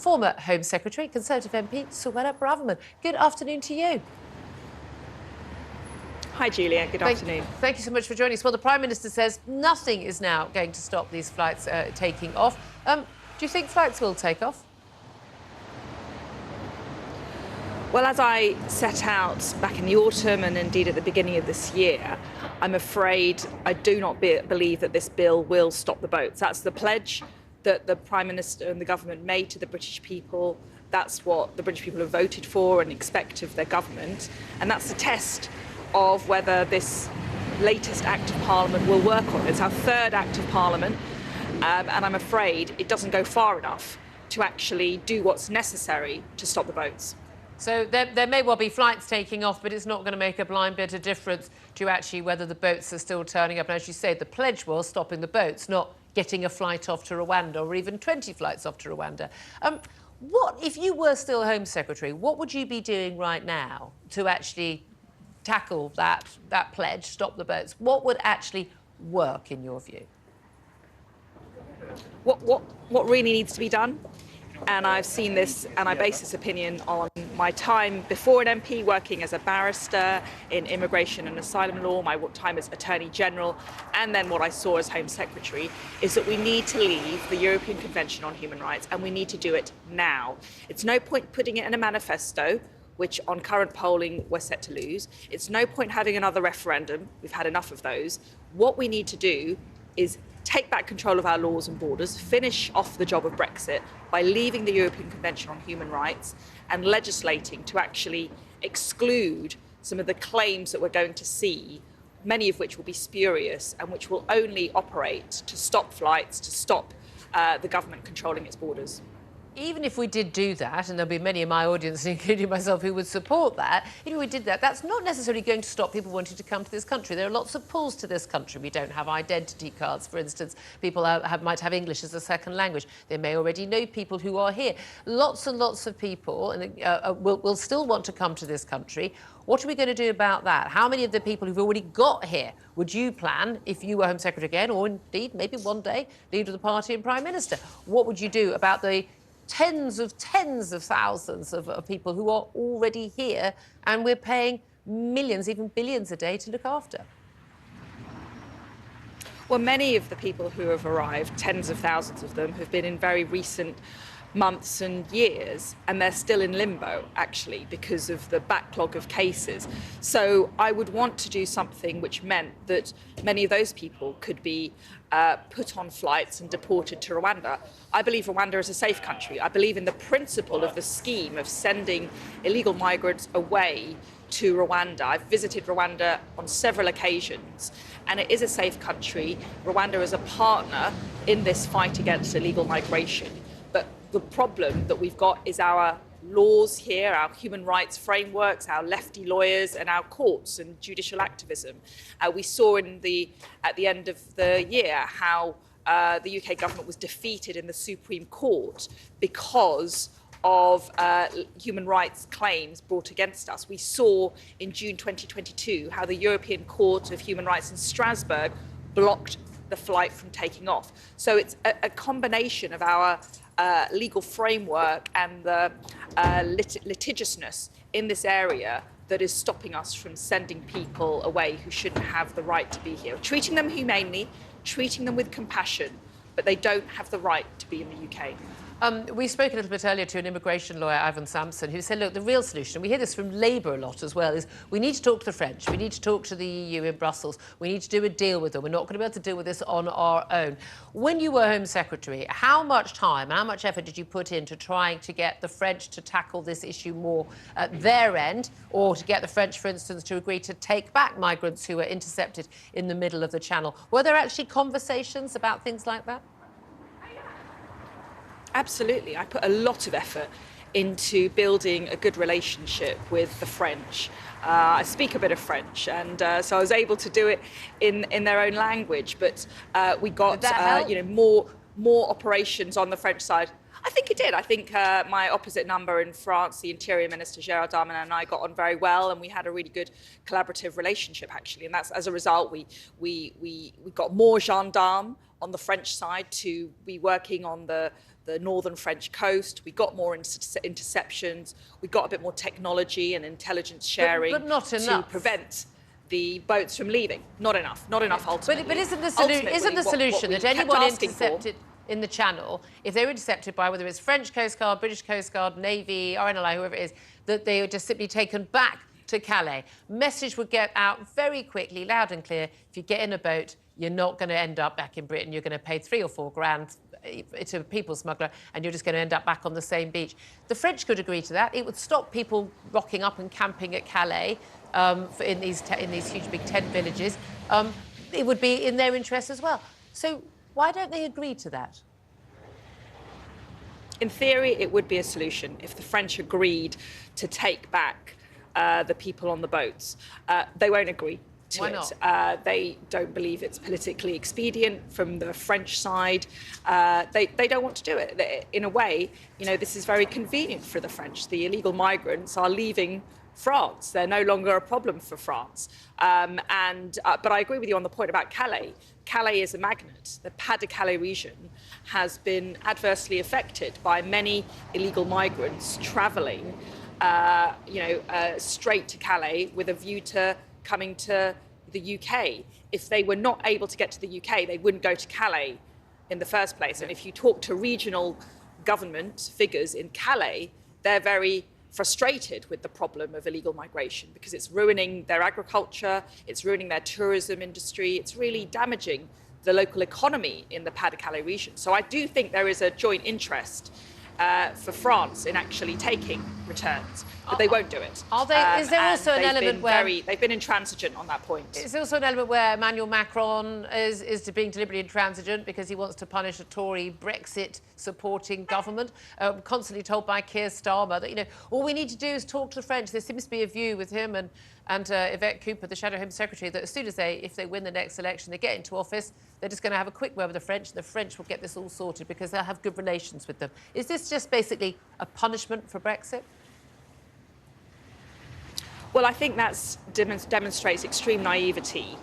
former Home Secretary, Conservative MP Suella Braverman. Good afternoon to you. Hi, Julia. Good afternoon. Thank you so much for joining us. Well, the Prime Minister says nothing is now going to stop these flights taking off. Do you think flights will take off? Well, as I set out back in the autumn and indeed at the beginning of this year, I'm afraid I do not believe that this bill will stop the boats. That's the pledge that the Prime Minister and the government made to the British people. That's what the British people have voted for and expect of their government. And that's the test of whether this latest Act of Parliament will work on it. It's our third Act of Parliament, and I'm afraid it doesn't go far enough to actually do what's necessary to stop the boats. So there may well be flights taking off, but it's not going to make a blind bit of difference to actually whether the boats are still turning up. And as you say, the pledge was stopping the boats, not getting a flight off to Rwanda or even 20 flights off to Rwanda. What, if you were still Home Secretary, what would you be doing right now to actually tackle that pledge, stop the boats? What would actually work, in your view? What really needs to be done? And I've seen this, and I base this opinion on my time before an MP working as a barrister in immigration and asylum law, my time as Attorney General, and then what I saw as Home Secretary, is that we need to leave the European Convention on Human Rights, and we need to do it now. It's no point putting it in a manifesto, which on current polling we're set to lose. It's no point having another referendum. We've had enough of those. What we need to do is take back control of our laws and borders, finish off the job of Brexit by leaving the European Convention on Human Rights and legislating to actually exclude some of the claims that we're going to see, many of which will be spurious and which will only operate to stop flights, to stop the government controlling its borders. Even if we did do that, and there'll be many in my audience, including myself, who would support that, even if we did that, that's not necessarily going to stop people wanting to come to this country. There are lots of pulls to this country. We don't have identity cards, for instance. People might have English as a second language. They may already know people who are here. Lots and lots of people will still want to come to this country. What are we going to do about that? How many of the people who've already got here would you plan, if you were Home Secretary again, or indeed maybe one day leader of the party and Prime Minister? What would you do about the tens of thousands of people who are already here and we're paying millions, even billions a day to look after? Well, many of the people who have arrived, tens of thousands of them, have been in very recent months and years, and they're still in limbo, actually, because of the backlog of cases. So I would want to do something which meant that many of those people could be put on flights and deported to Rwanda. I believe Rwanda is a safe country. I believe in the principle of the scheme of sending illegal migrants away to Rwanda. I've visited Rwanda on several occasions, and it is a safe country. Rwanda is a partner in this fight against illegal migration. But the problem that we've got is our laws here, our human rights frameworks, our lefty lawyers and our courts and judicial activism. We saw at the end of the year how the UK government was defeated in the Supreme Court because of human rights claims brought against us. We saw in June 2022 how the European Court of Human Rights in Strasbourg blocked the flight from taking off. So it's a combination of our legal framework and the litigiousness in this area that is stopping us from sending people away who shouldn't have the right to be here. Treating them humanely, treating them with compassion, but they don't have the right to be in the UK. We spoke a little bit earlier to an immigration lawyer, Ivan Sampson, who said, look, the real solution, and we hear this from Labour a lot as well, is we need to talk to the French, we need to talk to the EU in Brussels, we need to do a deal with them. We're not going to be able to deal with this on our own. When you were Home Secretary, how much time, how much effort did you put into trying to get the French to tackle this issue more at their end, or to get the French, for instance, to agree to take back migrants who were intercepted in the middle of the Channel? Were there actually conversations about things like that? Absolutely. I put a lot of effort into building a good relationship with the French. I speak a bit of French, and so I was able to do it in their own language. But we got more operations on the French side. I think it did. I think my opposite number in France, the Interior Minister Gérald Darmanin, and I got on very well, and we had a really good collaborative relationship, actually. And that's as a result, we got more gendarmes on the French side to be working on the northern French coast. We got more interceptions. We got a bit more technology and intelligence sharing but not enough to prevent the boats from leaving. Not enough ultimately. But isn't the solution that anyone intercepted in the Channel, if they were intercepted by whether it's French Coast Guard, British Coast Guard, Navy, RNLI, whoever it is, that they were just simply taken back to Calais? Message would get out very quickly, loud and clear. If you get in a boat, you're not going to end up back in Britain. You're going to pay 3 or 4 grand to a people smuggler, and you're just going to end up back on the same beach. The French could agree to that. It would stop people rocking up and camping at Calais in these huge big tent villages. It would be in their interest as well. So why don't they agree to that? In theory, it would be a solution if the French agreed to take back the people on the boats. They won't agree to Why it. not? They don't believe it's politically expedient from the French side. They don't want to do it. In a way, this is very convenient for the French. The illegal migrants are leaving France. They're no longer a problem for France. But I agree with you on the point about Calais. Calais is a magnet. The Pas-de-Calais region has been adversely affected by many illegal migrants travelling, straight to Calais with a view to coming to the UK. If they were not able to get to the UK, they wouldn't go to Calais in the first place. And if you talk to regional government figures in Calais, they're very frustrated with the problem of illegal migration because it's ruining their agriculture, it's ruining their tourism industry, it's really damaging the local economy in the Pas-de-Calais region. So I do think there is a joint interest for France in actually taking returns, but they won't do it. Are they? Is there also an element where they've been intransigent on that point? Is there also an element where Emmanuel Macron is being deliberately intransigent because he wants to punish a Tory Brexit supporting government? Constantly told by Keir Starmer that all we need to do is talk to the French. There seems to be a view with him and Yvette Cooper, the Shadow Home Secretary, that as soon as if they win the next election, they get into office, they're just going to have a quick word with the French, and the French will get this all sorted because they'll have good relations with them. Is this just basically a punishment for Brexit? Well, I think that demonstrates extreme naivety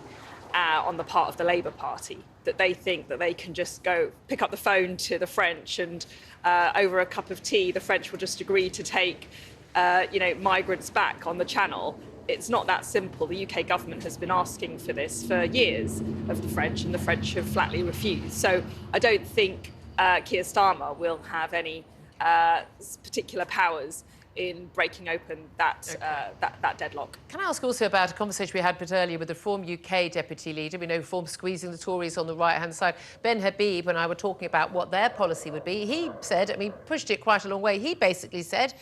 on the part of the Labour Party, that they think that they can just go pick up the phone to the French and over a cup of tea, the French will just agree to take migrants back on the Channel. It's not that simple. The UK government has been asking for this for years of the French, and the French have flatly refused. So I don't think Keir Starmer will have any particular powers in breaking open that deadlock. Can I ask also about a conversation we had a bit earlier with the Reform UK deputy leader? We know Reform squeezing the Tories on the right-hand side. Ben Habib and I were talking about what their policy would be. He said, pushed it quite a long way. He basically said,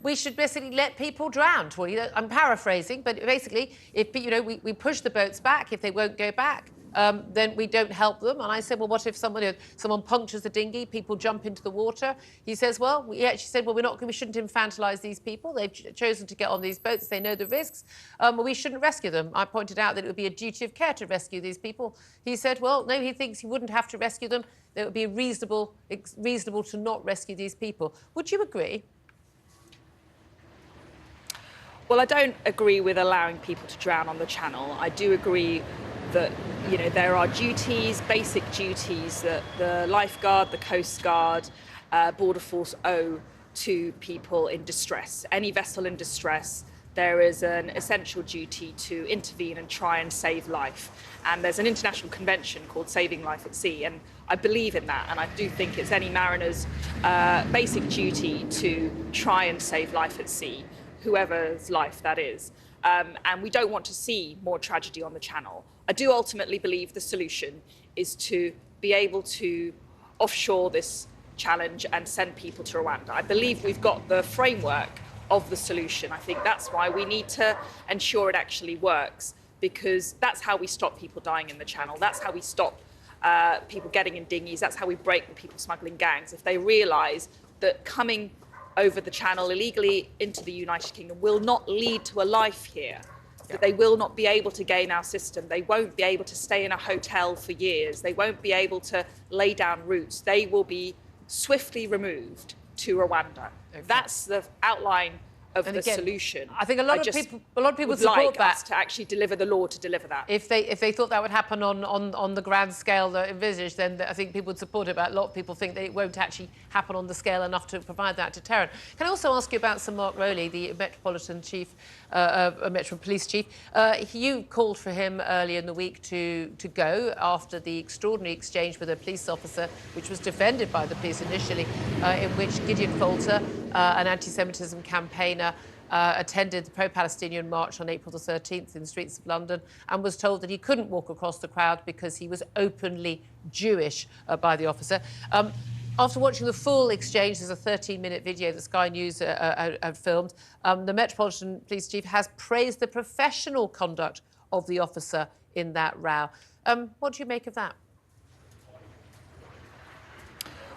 we should basically let people drown. Well, I'm paraphrasing, but basically, if we push the boats back, if they won't go back, then we don't help them. And I said, well, what if someone punctures the dinghy, people jump into the water? He says, well, we actually said, well, we shouldn't infantilise these people. They've chosen to get on these boats. They know the risks. We shouldn't rescue them. I pointed out that it would be a duty of care to rescue these people. He said, well, no, he thinks he wouldn't have to rescue them. That it would be reasonable to not rescue these people. Would you agree? Well, I don't agree with allowing people to drown on the Channel. I do agree that there are duties, basic duties that the lifeguard, the Coast Guard, Border Force owe to people in distress. Any vessel in distress, there is an essential duty to intervene and try and save life. And there's an international convention called Saving Life at Sea, and I believe in that. And I do think it's any mariner's basic duty to try and save life at sea, whoever's life that is. And we don't want to see more tragedy on the Channel. I do ultimately believe the solution is to be able to offshore this challenge and send people to Rwanda. I believe we've got the framework of the solution. I think that's why we need to ensure it actually works, because that's how we stop people dying in the Channel. That's how we stop people getting in dinghies. That's how we break the people smuggling gangs. If they realise that coming over the Channel illegally into the United Kingdom will not lead to a life here, that they will not be able to gain our system. They won't be able to stay in a hotel for years. They won't be able to lay down roots. They will be swiftly removed to Rwanda. Okay. That's the outline of And the again, solution. I think a lot of people would support like that. us to actually deliver the law to deliver that. If they thought that would happen on the grand scale that envisaged, then I think people would support it. But a lot of people think that it won't actually happen on the scale enough to provide that deterrent. Can I also ask you about Sir Mark Rowley, the Metropolitan Chief, Metro Police Chief? You called for him earlier in the week to go after the extraordinary exchange with a police officer, which was defended by the police initially, in which Gideon Falter, an anti-Semitism campaigner, attended the pro-Palestinian march on April the 13th in the streets of London and was told that he couldn't walk across the crowd because he was openly Jewish by the officer. After watching the full exchange, there's a 13-minute video that Sky News had filmed, the Metropolitan Police Chief has praised the professional conduct of the officer in that row. What do you make of that?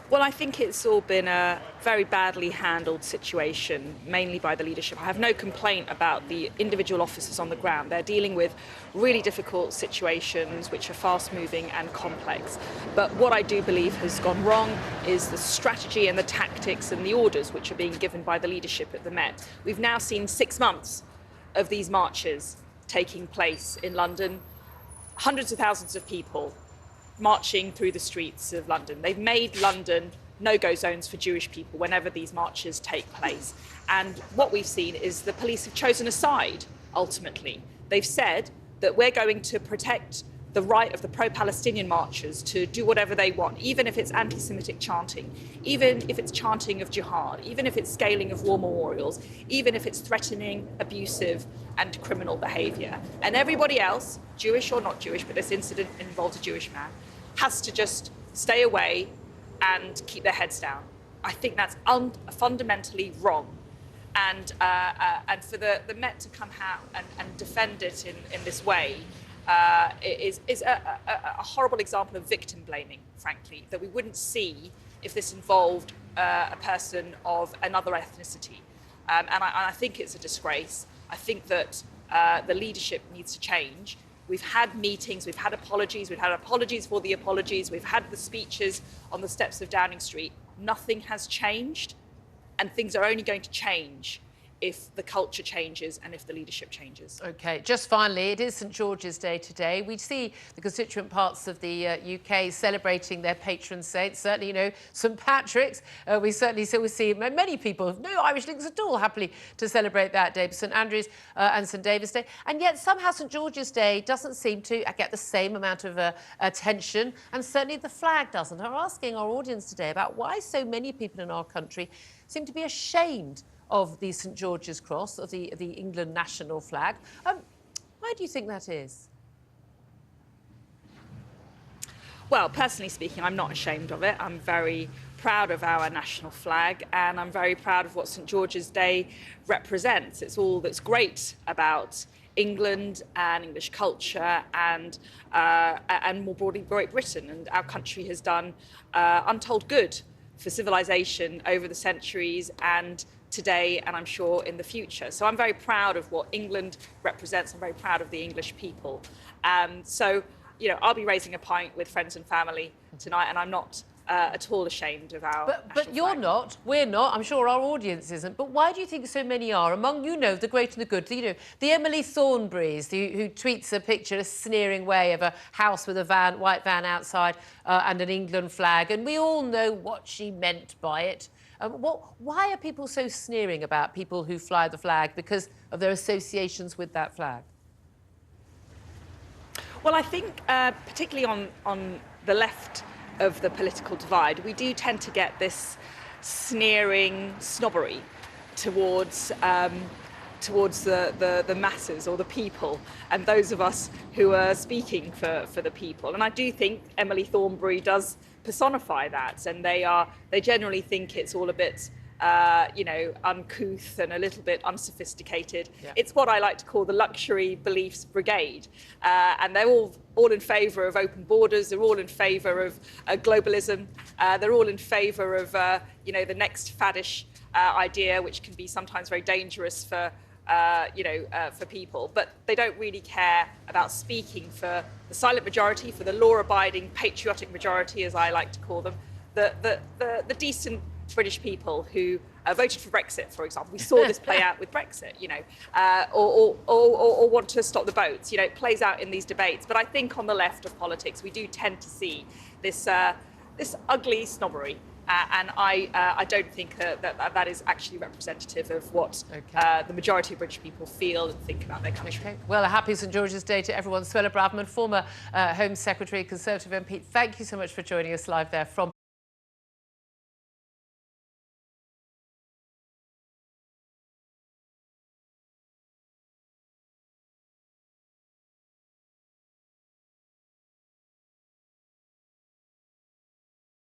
Well, I think it's all been a very badly handled situation, mainly by the leadership. I have no complaint about the individual officers on the ground. They're dealing with really difficult situations which are fast-moving and complex. But what I do believe has gone wrong is the strategy and the tactics and the orders which are being given by the leadership at the Met. We've now seen 6 months of these marches taking place in London, hundreds of thousands of people marching through the streets of London. They've made London no-go zones for Jewish people whenever these marches take place. And what we've seen is the police have chosen a side, ultimately. They've said that we're going to protect the right of the pro-Palestinian marchers to do whatever they want, even if it's anti-Semitic chanting, even if it's chanting of jihad, even if it's scaling of war memorials, even if it's threatening, abusive and criminal behaviour. And everybody else, Jewish or not Jewish, but this incident involves a Jewish man, has to just stay away and keep their heads down. I think that's fundamentally wrong. And for the Met to come out and defend it in this way is a horrible example of victim blaming, frankly, that we wouldn't see if this involved a person of another ethnicity. And I think it's a disgrace. I think that the leadership needs to change. We've had meetings, we've had apologies for the apologies, we've had the speeches on the steps of Downing Street. Nothing has changed, and things are only going to change if the culture changes and if the leadership changes. OK, just finally, it is St George's Day today. We see the constituent parts of the UK celebrating their patron saints. Certainly, you know, St Patrick's. We certainly still see many people, no Irish links at all, happily to celebrate that day. St Andrew's and St David's Day. And yet somehow St George's Day doesn't seem to get the same amount of attention, and certainly the flag doesn't. I'm asking our audience today about why so many people in our country seem to be ashamed of the St George's Cross, of the England national flag. Why do you think that is? Well, personally speaking, I'm not ashamed of it. I'm very proud of our national flag, and I'm very proud of what St George's Day represents. It's all that's great about England and English culture and more broadly Great Britain. And our country has done untold good for civilization over the centuries and today, and I'm sure in the future. So I'm very proud of what England represents. I'm very proud of the English people. So, you know, I'll be raising a pint with friends and family tonight, and I'm not at all ashamed of our But you're flag. not, we're not, I'm sure our audience isn't. But why do you think so many are? Among, you know, the great and the good, you know, the Emily Thornberrys, who tweets a picture, a sneering way of a house with a white van outside and an England flag, and we all know what she meant by it. Why are people so sneering about people who fly the flag? Because of their associations with that flag? Well, I think particularly on the left of the political divide, we do tend to get this sneering snobbery towards the masses or the people and those of us who are speaking for the people. And I do think Emily Thornberry does personify that, and they generally think it's all a bit you know, uncouth and a little bit unsophisticated. Yeah. It's what I like to call the luxury beliefs brigade, and they're all in favour of open borders. They're all in favour of globalism. They're all in favour of you know, the next faddish idea, which can be sometimes very dangerous for you know, for people, but they don't really care about speaking for the silent majority, for the law-abiding patriotic majority, as I like to call them, the decent British people who voted for Brexit, for example. We saw this play out with Brexit, or want to stop the boats. It plays out in these debates. But I think on the left of politics, we do tend to see this ugly snobbery. And I don't think that is actually representative of what the majority of British people feel and think about their country. Okay. Well, a happy St George's Day to everyone. Suella Braverman, former Home Secretary, Conservative MP, thank you so much for joining us live there from